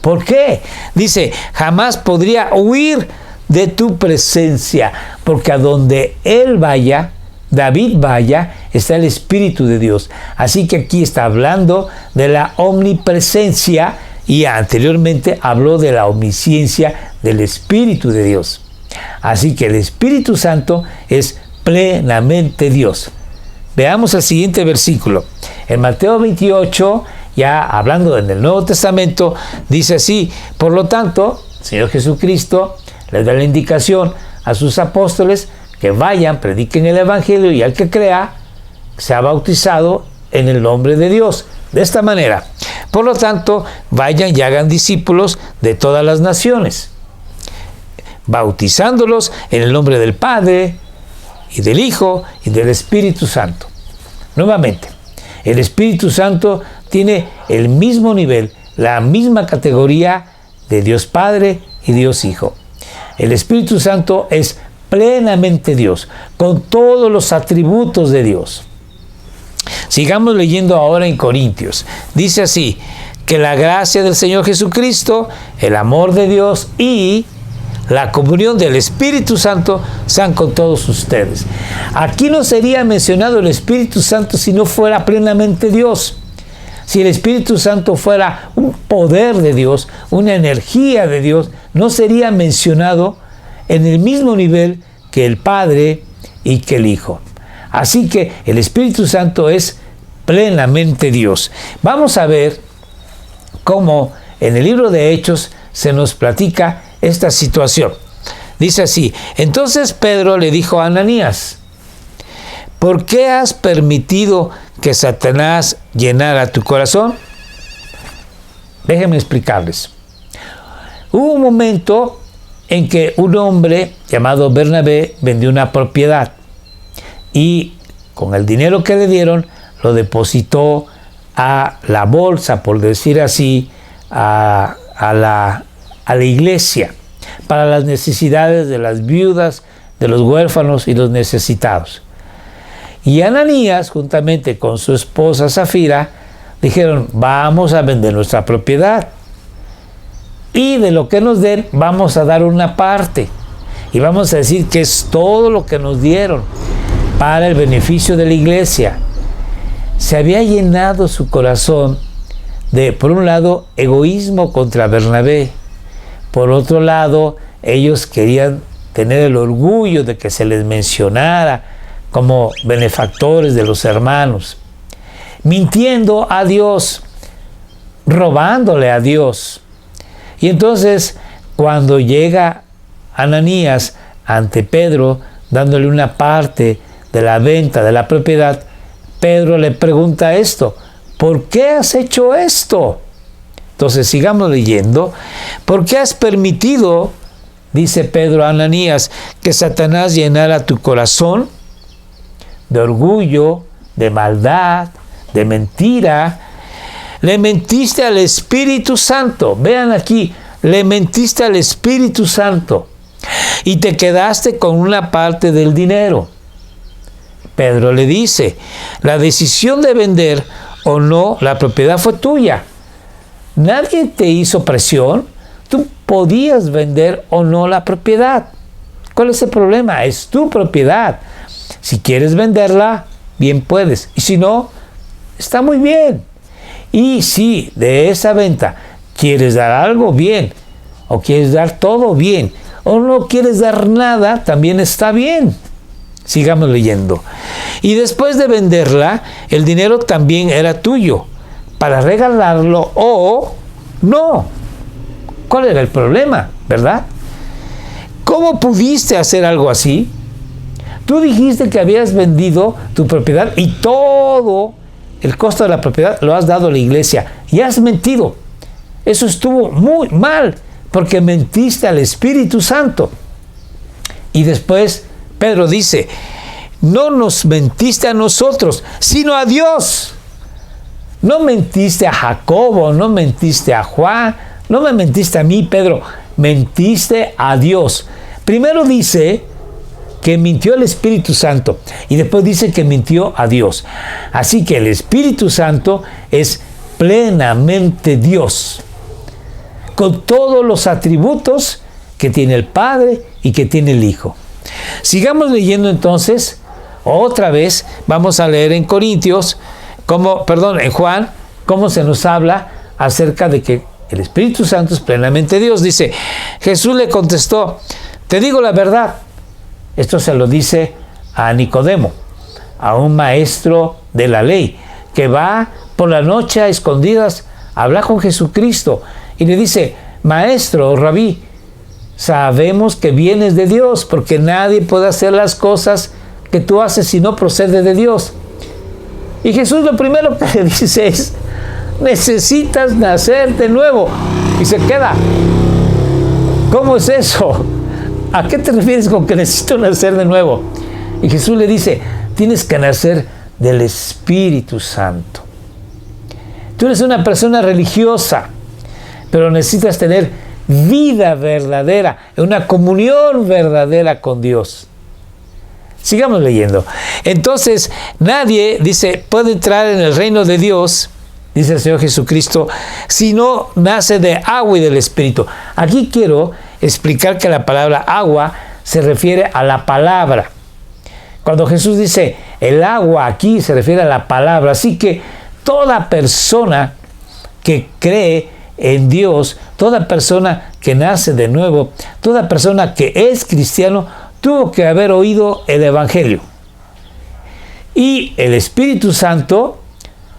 ¿Por qué? Dice, jamás podría huir de tu presencia, porque a donde él vaya, David vaya, está el Espíritu de Dios. Así que aquí está hablando de la omnipresencia y anteriormente habló de la omnisciencia del Espíritu de Dios. Así que el Espíritu Santo es plenamente Dios. Veamos el siguiente versículo. En Mateo 28, ya hablando en el Nuevo Testamento, dice así: por lo tanto, el Señor Jesucristo les da la indicación a sus apóstoles que vayan, prediquen el Evangelio y al que crea, sea bautizado en el nombre de Dios. De esta manera, por lo tanto, vayan y hagan discípulos de todas las naciones, bautizándolos en el nombre del Padre, y del Hijo, y del Espíritu Santo. Nuevamente, el Espíritu Santo tiene el mismo nivel, la misma categoría de Dios Padre y Dios Hijo. El Espíritu Santo es plenamente Dios, con todos los atributos de Dios. Sigamos leyendo ahora en Corintios. Dice así: que la gracia del Señor Jesucristo, el amor de Dios y la comunión del Espíritu Santo sean con todos ustedes. Aquí no sería mencionado el Espíritu Santo si no fuera plenamente Dios. Si el Espíritu Santo fuera un poder de Dios, una energía de Dios, no sería mencionado en el mismo nivel que el Padre y que el Hijo. Así que el Espíritu Santo es plenamente Dios. Vamos a ver cómo en el libro de Hechos se nos platica esta situación. Dice así: entonces Pedro le dijo a Ananías, ¿por qué has permitido que Satanás llenara tu corazón? Déjenme explicarles. Hubo un momento en que un hombre llamado Bernabé vendió una propiedad y con el dinero que le dieron lo depositó a la bolsa, por decir así, a la iglesia, para las necesidades de las viudas, de los huérfanos y los necesitados. Y Ananías, juntamente con su esposa Zafira, dijeron: vamos a vender nuestra propiedad y de lo que nos den vamos a dar una parte y vamos a decir que es todo lo que nos dieron para el beneficio de la iglesia. Se había llenado su corazón de, por un lado, egoísmo contra Bernabé. Por otro lado, ellos querían tener el orgullo de que se les mencionara como benefactores de los hermanos, mintiendo a Dios, robándole a Dios. Y entonces, cuando llega Ananías ante Pedro, dándole una parte de la venta de la propiedad, Pedro le pregunta esto: ¿por qué has hecho esto? Entonces sigamos leyendo. ¿Por qué has permitido, dice Pedro a Ananías, que Satanás llenara tu corazón de orgullo, de maldad, de mentira. Le mentiste al Espíritu Santo. Vean aquí, le mentiste al Espíritu Santo y te quedaste con una parte del dinero. Pedro le dice, la decisión de vender o no la propiedad fue tuya. Nadie te hizo presión. Tú podías vender o no la propiedad. ¿Cuál es el problema? Es tu propiedad. Si quieres venderla, bien puedes. Y si no, está muy bien. Y si de esa venta quieres dar algo, bien. O quieres dar todo, bien. O no quieres dar nada, también está bien. Sigamos leyendo. Y después de venderla, el dinero también era tuyo, para regalarlo o no. ¿Cuál era el problema, verdad? ¿Cómo pudiste hacer algo así? Tú dijiste que habías vendido tu propiedad y todo el costo de la propiedad lo has dado a la iglesia y has mentido. Eso estuvo muy mal, porque mentiste al Espíritu Santo. Y después Pedro dice, no nos mentiste a nosotros, sino a Dios. No mentiste a Jacobo, no mentiste a Juan, no me mentiste a mí, Pedro, mentiste a Dios. Primero dice que mintió el Espíritu Santo y después dice que mintió a Dios. Así que el Espíritu Santo es plenamente Dios, con todos los atributos que tiene el Padre y que tiene el Hijo. Sigamos leyendo entonces, otra vez, vamos a leer en en Juan, cómo se nos habla acerca de que el Espíritu Santo es plenamente Dios. Dice, Jesús le contestó, te digo la verdad. Esto se lo dice a Nicodemo, a un maestro de la ley, que va por la noche a escondidas a hablar con Jesucristo y le dice, maestro, rabí, sabemos que vienes de Dios, porque nadie puede hacer las cosas que tú haces si no procede de Dios. Y Jesús lo primero que le dice es, necesitas nacer de nuevo. Y se queda. ¿Cómo es eso? ¿A qué te refieres con que necesito nacer de nuevo? Y Jesús le dice, tienes que nacer del Espíritu Santo. Tú eres una persona religiosa, pero necesitas tener vida verdadera, una comunión verdadera con Dios. Sigamos leyendo. Entonces, nadie, dice, puede entrar en el reino de Dios, dice el Señor Jesucristo, si no nace de agua y del Espíritu. Aquí quiero explicar que la palabra agua se refiere a la palabra. Cuando Jesús dice el agua, aquí se refiere a la palabra. Así que toda persona que cree en Dios, toda persona que nace de nuevo, toda persona que es cristiano, tuvo que haber oído el Evangelio. Y el Espíritu Santo,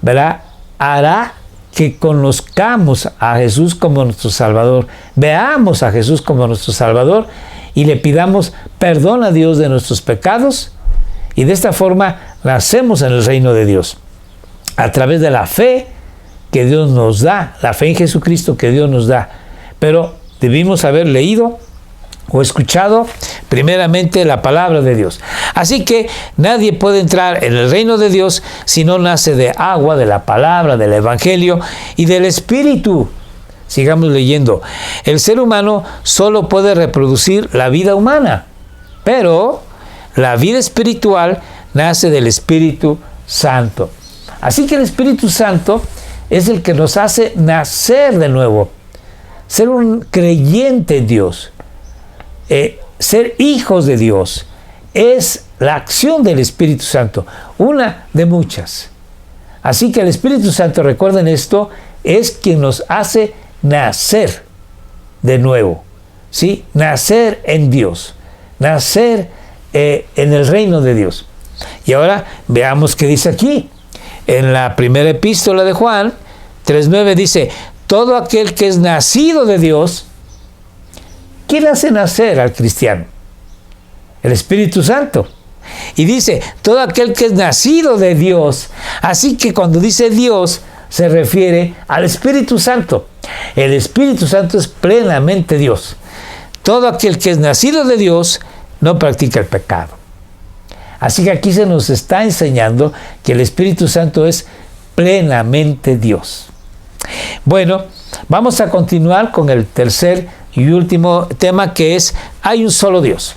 ¿verdad?, hará que conozcamos a Jesús como nuestro Salvador, veamos a Jesús como nuestro Salvador y le pidamos perdón a Dios de nuestros pecados, y de esta forma nacemos en el reino de Dios a través de la fe que Dios nos da, la fe en Jesucristo que Dios nos da. Pero debimos haber leído o escuchado primeramente la palabra de Dios. Así que nadie puede entrar en el reino de Dios si no nace de agua, de la palabra, del Evangelio y del Espíritu. Sigamos leyendo. El ser humano solo puede reproducir la vida humana, pero la vida espiritual nace del Espíritu Santo. Así que el Espíritu Santo es el que nos hace nacer de nuevo, ser un creyente en Dios. Ser hijos de Dios es la acción del Espíritu Santo, una de muchas. Así que el Espíritu Santo, recuerden esto, es quien nos hace nacer de nuevo, ¿sí? Nacer en Dios, nacer en el reino de Dios. Y ahora veamos qué dice aquí. En la primera epístola de Juan 3:9 dice, todo aquel que es nacido de Dios. ¿Quién hace nacer al cristiano? El Espíritu Santo. Y dice, todo aquel que es nacido de Dios. Así que cuando dice Dios, se refiere al Espíritu Santo. El Espíritu Santo es plenamente Dios. todo aquel que es nacido de Dios no practica el pecado. Así que aquí se nos está enseñando que el Espíritu Santo es plenamente Dios. Bueno, vamos a continuar con el tercer y último tema, que es: hay un solo Dios.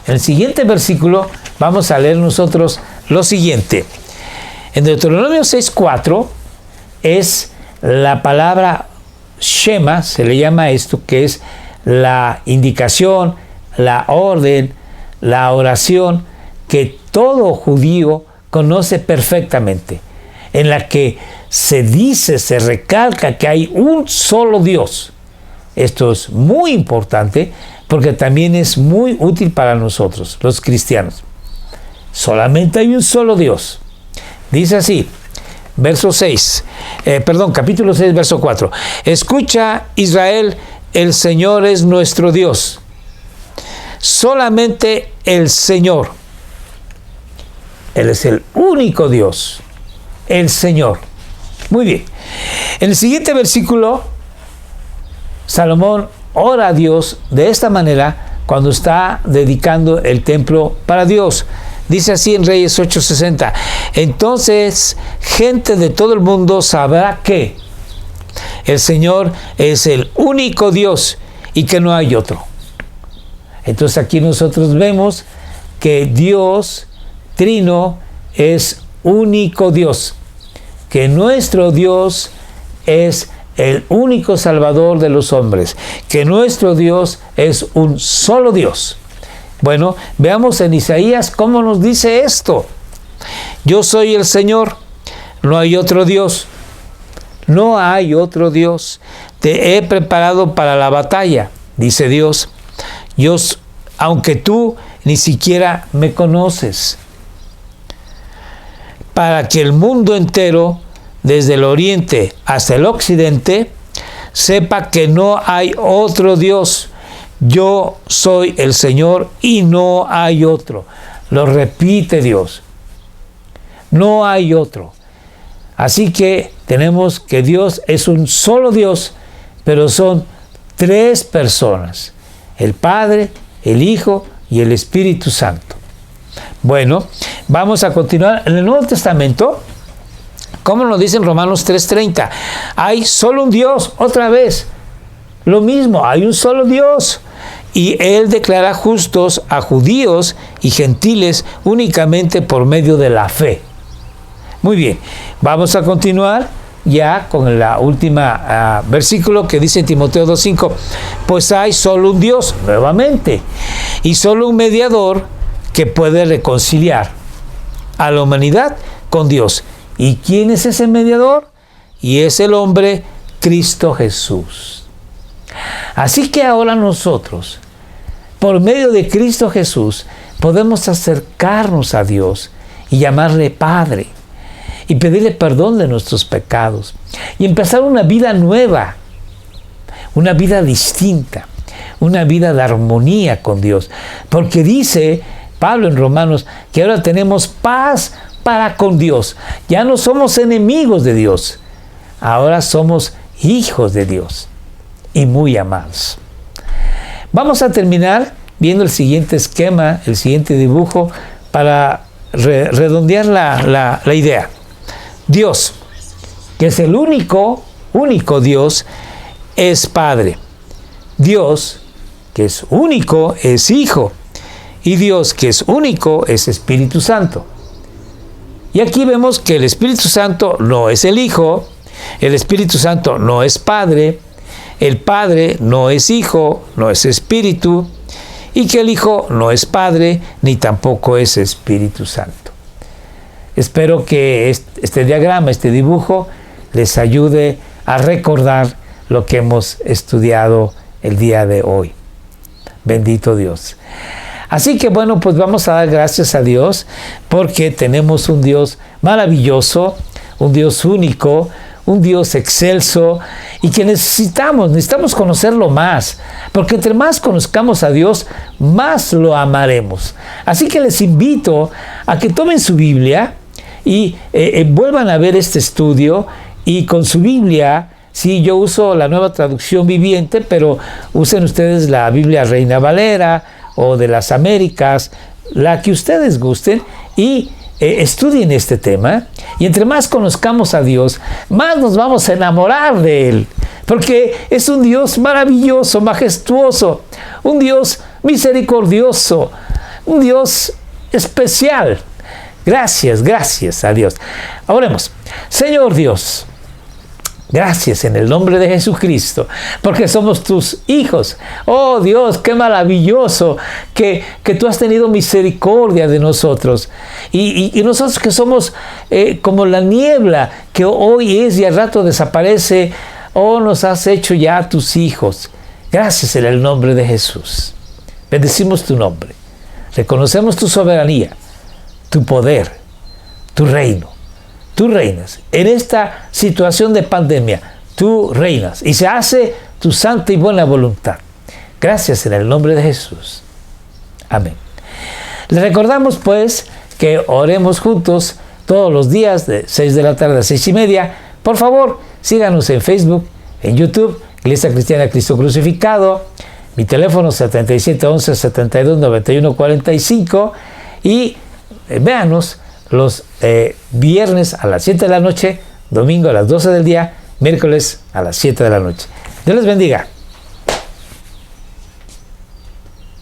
En el siguiente versículo vamos a leer nosotros lo siguiente. En Deuteronomio 6:4 es la palabra Shema, se le llama esto, que es la indicación, la orden, la oración que todo judío conoce perfectamente, en la que se dice, se recalca que hay un solo Dios. Esto es muy importante porque también es muy útil para nosotros, los cristianos. Solamente hay un solo Dios. Dice así, capítulo 6, verso 4. Escucha, Israel, el Señor es nuestro Dios. Solamente el Señor. Él es el único Dios. El Señor. Muy bien. En el siguiente versículo, Salomón ora a Dios de esta manera cuando está dedicando el templo para Dios. Dice así en Reyes 8:60. Entonces, gente de todo el mundo sabrá que el Señor es el único Dios y que no hay otro. Entonces aquí nosotros vemos que Dios Trino es único Dios, que nuestro Dios es el único Salvador de los hombres, que nuestro Dios es un solo Dios. Bueno, veamos en Isaías cómo nos dice esto. Yo soy el Señor, no hay otro Dios. No hay otro Dios. Te he preparado para la batalla, dice Dios. Aunque tú ni siquiera me conoces. Para que el mundo entero, desde el oriente hasta el occidente, sepa que no hay otro Dios. Yo soy el Señor y no hay otro. Lo repite Dios. No hay otro. Así que tenemos que Dios es un solo Dios, pero son tres personas: el Padre, el Hijo y el Espíritu Santo. Bueno, vamos a continuar. En el Nuevo Testamento, como nos dice en Romanos 3:30, hay solo un Dios, otra vez. Lo mismo, hay un solo Dios. Y Él declara justos a judíos y gentiles únicamente por medio de la fe. Muy bien, vamos a continuar ya con la última versículo que dice en Timoteo 2:5. Pues hay solo un Dios, nuevamente, y solo un mediador que puede reconciliar a la humanidad con Dios. ¿Y quién es ese mediador? Y es el hombre Cristo Jesús. Así que ahora nosotros, por medio de Cristo Jesús, podemos acercarnos a Dios y llamarle Padre y pedirle perdón de nuestros pecados y empezar una vida nueva, una vida distinta, una vida de armonía con Dios. Porque dice Pablo en Romanos que ahora tenemos paz para con Dios. Ya no somos enemigos de Dios, ahora somos hijos de Dios y muy amados. Vamos a terminar viendo el siguiente esquema, el siguiente dibujo, para redondear la idea. Dios, que es el único Dios, es Padre. Dios, que es único, es Hijo. Y Dios, que es único, es Espíritu Santo. Y aquí vemos que el Espíritu Santo no es el Hijo, el Espíritu Santo no es Padre, el Padre no es Hijo, no es Espíritu, y que el Hijo no es Padre, ni tampoco es Espíritu Santo. Espero que este diagrama, este dibujo, les ayude a recordar lo que hemos estudiado el día de hoy. Bendito Dios. Así que bueno, pues vamos a dar gracias a Dios porque tenemos un Dios maravilloso, un Dios único, un Dios excelso y que necesitamos conocerlo más, porque entre más conozcamos a Dios, más lo amaremos. Así que les invito a que tomen su Biblia y vuelvan a ver este estudio y con su Biblia Sí, yo uso la Nueva Traducción Viviente, pero usen ustedes la Biblia Reina Valera o de las Américas, la que ustedes gusten, y estudien este tema. Y entre más conozcamos a Dios, más nos vamos a enamorar de Él, porque es un Dios maravilloso, majestuoso, un Dios misericordioso, un Dios especial. Gracias, gracias a Dios. Oremos. Señor Dios, gracias en el nombre de Jesucristo, porque somos tus hijos. Oh Dios, qué maravilloso que tú has tenido misericordia de nosotros. Y nosotros que somos como la niebla que hoy es y al rato desaparece, oh, nos has hecho ya tus hijos. Gracias en el nombre de Jesús. Bendecimos tu nombre. Reconocemos tu soberanía, tu poder, tu reino. Tú reinas. En esta situación de pandemia, tú reinas. Y se hace tu santa y buena voluntad. Gracias en el nombre de Jesús. Amén. Les recordamos pues que oremos juntos todos los días de 6 de la tarde a 6:30. Por favor, síganos en Facebook, en YouTube, Iglesia Cristiana Cristo Crucificado. Mi teléfono 7711-729145. Y véanos los viernes a las 7 de la noche, domingo a las 12 del día, miércoles a las 7 de la noche. Dios les bendiga.